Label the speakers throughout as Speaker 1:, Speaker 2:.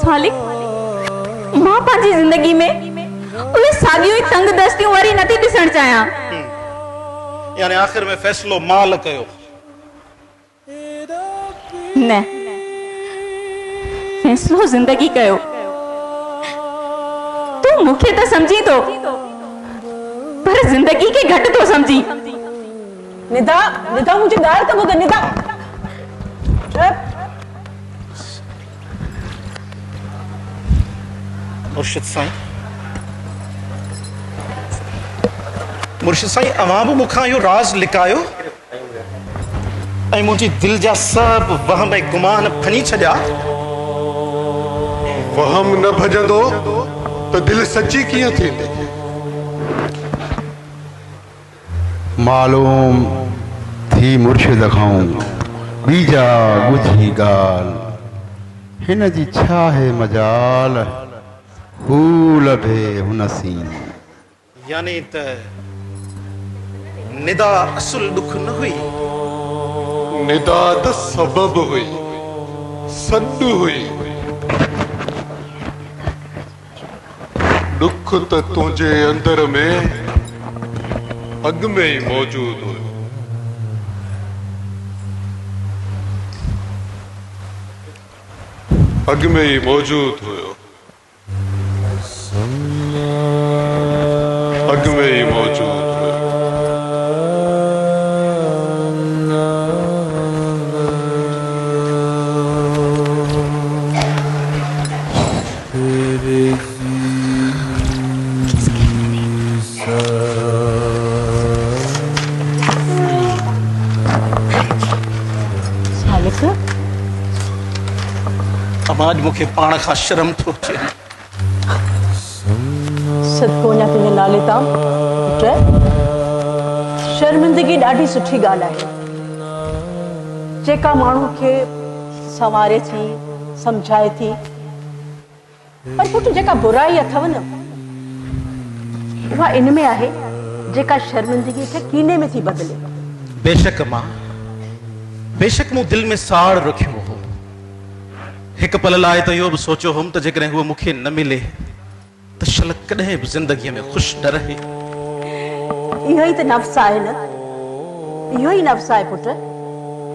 Speaker 1: सालिक मां पंहिंजी जिंदगी में उहे साॻियूं ई तंग दस्तियूं वरी नथी ॾिसण चाहियां।
Speaker 2: यानी आखिर में फैसलो माल कयो?
Speaker 1: न, फैसलो जिंदगी कयो। तू मूंखे त समझी तो, पर जिंदगी के घट तो समझी।
Speaker 3: निदा, निदा मुझे ॻाल्हि त ॿुध। निदा
Speaker 2: मुर्शिद साईं, मुर्शिद साईं, अवां बि मूंखां इहो राज़ लिकायो ऐं मुंहिंजी दिल जा सभु वहम ऐं गुमान फनी छॾिया।
Speaker 4: वहम न भजंदो त दिल सची कीअं थींदी?
Speaker 5: मालूम थी मुर्शिद खां बीजा ॿुधी ॻाल्हि, हिन जी छा है मजाल, हू लभे हुन सी।
Speaker 2: यानी त निदा असुल दुख न हुई?
Speaker 4: निदा त सबब हुई, सॾु हुई। दुख त तुंहिंजे अंदर में अॻ में ई मौजूद हुयो। अॻ में ई मौजूद हुयो, अॻ में ही मौजूद हुयो।
Speaker 3: सालिक,
Speaker 2: अमाज मूंखे पाण खां शर्म थो अचे।
Speaker 3: सदको वञा तुंहिंजे नाले तां पुट। शर्मिंदगी ॾाढी सुठी ॻाल्हि आहे, जेका माण्हू खे संवारे थी, सम्झाए थी। पर पुट जेका बुराई अथव न, उहा इन में आहे जेका शर्मिंदगी खे कीने में थी बदिले।
Speaker 2: बेशक मां, बेशक मूं दिल में साड़ रखियो हो। हिकु पल लाइ त इहो बि सोचियो हुउमि त जेकॾहिं उहो मूंखे न मिले त शल कॾहिं बि ज़िंदगीअ में ख़ुशि न रहे।
Speaker 3: इहो ई त नफ़्स आहे न, इहो ई नफ़्स आहे पुट,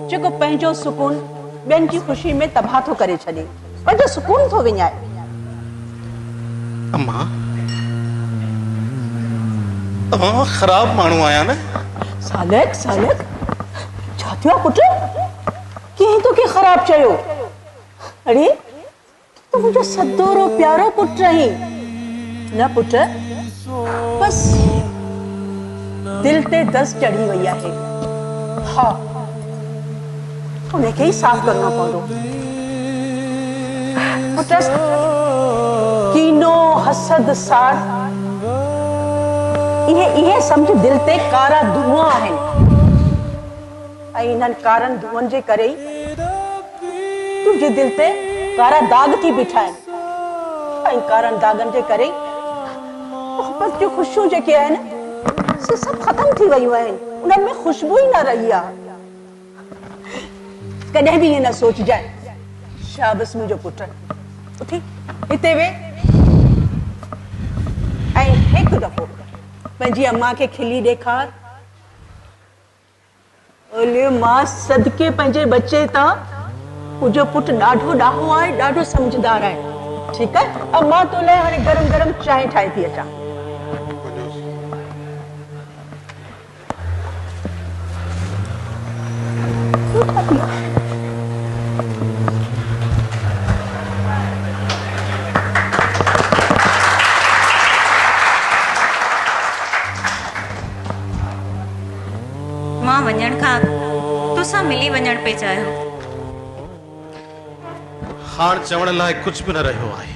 Speaker 3: जेको पंहिंजो सुकून ॿियनि जी ख़ुशी में तबाह थो करे छॾे, पंहिंजो सुकून थो विञाए।
Speaker 2: अम्मा, अम्मा ख़राब माण्हू आहियां न?
Speaker 3: सालिक, सालिक, छा थियो पुट? कंहिं तोखे ख़राब चयो? अरे तू मुंहिंजो सदोरो प्यारो पुट रही न पुट, बस दिल ते दस चढ़ी वई आहे। हाँ, उनखे ही साफ करना पवंदो। पुट, कीनो, हसद, साड़, इहे समझ दिल ते कारा धुआं आहिनि, ऐं इन्हनि कारनि धुअनि जे करे तुंहिंजे दिल ते कारा दाग थी बीठा आहिनि, ऐं कारनि दागनि जे करे मोहब्बत जूं ख़ुशियूं जेके आहिनि से सभु ख़तम थी वयूं आहिनि, उन्हनि में ख़ुशबू ई न रही आहे। कॾहिं बि ईअं न सोचजांइ। शाबाश मुंहिंजो पुट, उथी हिते वेह ऐं हिकु दफ़ो पंहिंजी अम्मा खे खिली ॾेखार। ओले मां सदके पंहिंजे बच्चे तां, मुंहिंजो पुट ॾाढो ॾाहो आहे, ॾाढो समझदार आहे। ठीकु आहे, अब मां तो लाइ हाणे गरम गरम चांहि ठाहे थी अचां।
Speaker 1: मां वञण खां तोसां मिली वञण पे चाहियो।
Speaker 2: हाण चवण लाइ कुछ भी न रहियो आहे।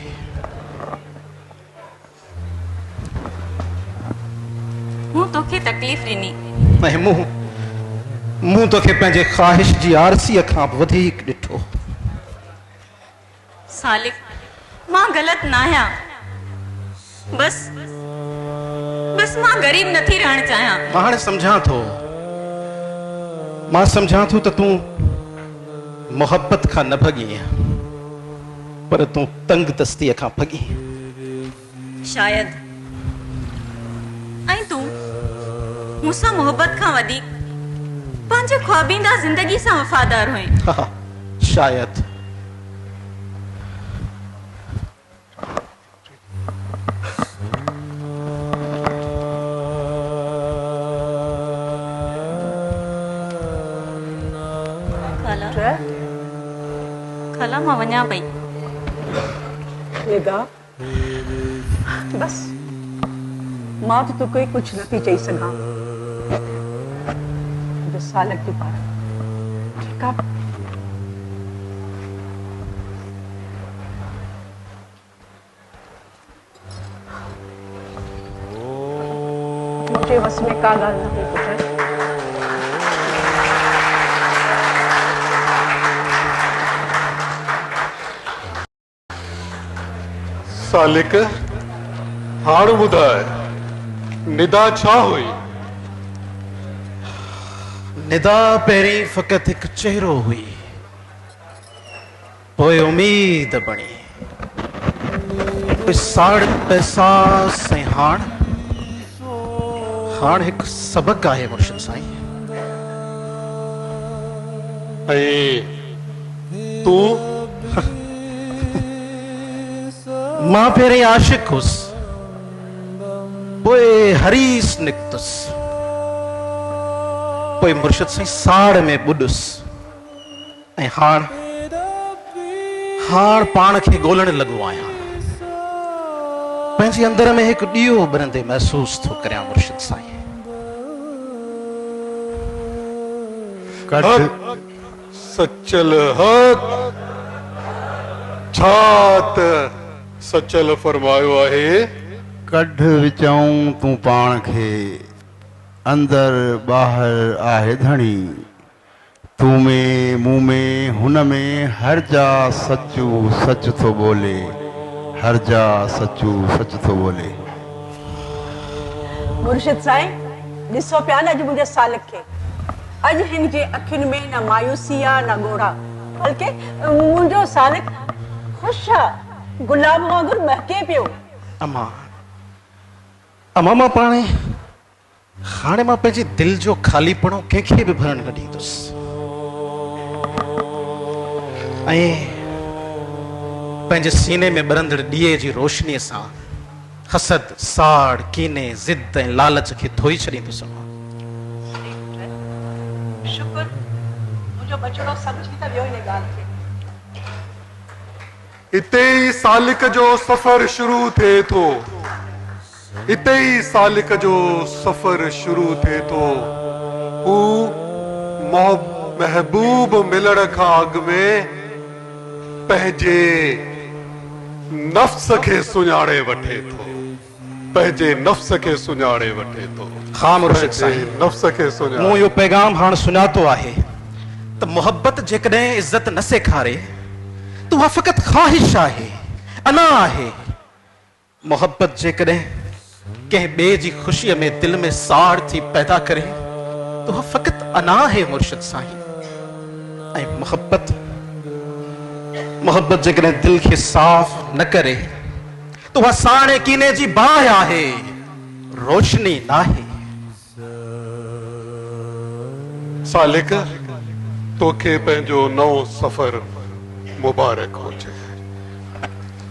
Speaker 1: मूं तोखे तकलीफ़ ॾिनी,
Speaker 2: ऐं मूं तोखे पंहिंजे ख़्वाहिश जी आरसीअ खां वधीक ॾिठो।
Speaker 1: सालिक, मां ग़लत न आहियां, बस मां गरीब नथी रहण चाहियां।
Speaker 2: मां हाणे सम्झां थो, मां सम्झां थो त तूं मोहब्बत खां न भॻी आहीं। पर तूं तंग दस्तीअ खां भॻी।
Speaker 1: शायद ऐं तूं मूंसां मोहब्बत खां वधीक पंहिंजे ख्वाबींदा ज़िंदगी सां वफ़ादार हुए।
Speaker 2: हा, शायद।
Speaker 1: खाला खाला मां वञा पई।
Speaker 3: निगाह बस मां तो कोई कुछ न थी चई सघां। जो सालक थी पार ठीक है। मुझे बस में का गाल न थी पुछे।
Speaker 4: सालिक हाण ॿुधाए निदा छा हुई?
Speaker 2: निदा पहिरीं फ़क़त हिकु चेहरो हुई, पोइ उम्मीद बणी, पोइ साड़ पैसास ऐं हाण हिकु सबक़ आहे मुर्शिद साईं।
Speaker 4: ऐं तूं?
Speaker 2: मां पहिरीं आशिक हुउसि, पोइ हरीस निकतुसि, पोइ मुर्शिद साईं साड़ में ॿुॾुसि, ऐं हाण पाण खे ॻोल्हण लॻो आहियां। पंहिंजे अंदर में हिकु ॾीओ ॿरंदे महसूस थो करियां मुर्शिद साईं।
Speaker 4: हक़ सचल हक़ छा त सचल फरमायो आहे।
Speaker 5: कढ विचऊं तूं पाण खे, अंदर ॿाहिर आहे धणी, तूं में मूं में हुन में हर जा सचू सच थो बोले, हर जा सचू सच थो बोले।
Speaker 3: मुर्शिद साईं ॾिसो पिया न अॼु मुंहिंजे सालक खे। अॼु हिन जे अखियुनि में न मायूसी आहे न ॻोढ़ा, बल्कि मुंहिंजो सालक ख़ुशि आहे, गुलाब वांगुरु महके पियो।
Speaker 2: अमा मां पाणे हाणे मां पंहिंजे दिलि जो ख़ालीपणो कंहिंखे बि भरण न ॾींदुसि, ऐं पंहिंजे सीने में ॿरंदड़ ॾीए जी रोशनीअ सां हसद, साड़, कीने, ज़िद ऐं लालच खे धोई छॾींदुसि।
Speaker 3: शुक्र मुंहिंजो बचड़ो सम्झी त वियो हिन ॻाल्हि खे।
Speaker 4: इते ई सालिक जो सफ़र शुरू थिए थो, इते ई सालिक जो सफ़र शुरू थिए थो। हू महबूब मिलण खां अॻु में पंहिंजे नफ़्स खे सुञाणे वठे थो, पंहिंजे नफ़्स खे सुञाणे वठे थो।
Speaker 2: हा मुर्शिद साईं,
Speaker 4: नफ़्स खे सुञाणे।
Speaker 2: मूं इहो पैगाम हाणे सुञातो आहे त मोहब्बत जेकॾहिं इज़त न सेखारे त उहा फ़क़त ख़्वाहिश आहे, अना आहे। मोहब्बत जेकॾहिं कंहिं ॿिए जी ख़ुशीअ में दिलि में साड़ थी पैदा करे त उहा फ़क़त अना आहे मुर्शिद साईं। ऐं मोहब्बत जेकॾहिं दिलि खे साफ़ न करे त उहा साड़ ऐं कीने जी बाहि आहे, रोशनी न आहे।
Speaker 4: सालिक तोखे पंहिंजो नओं सफ़र मुबारक हुजे,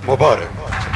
Speaker 4: मुबारक हुजे।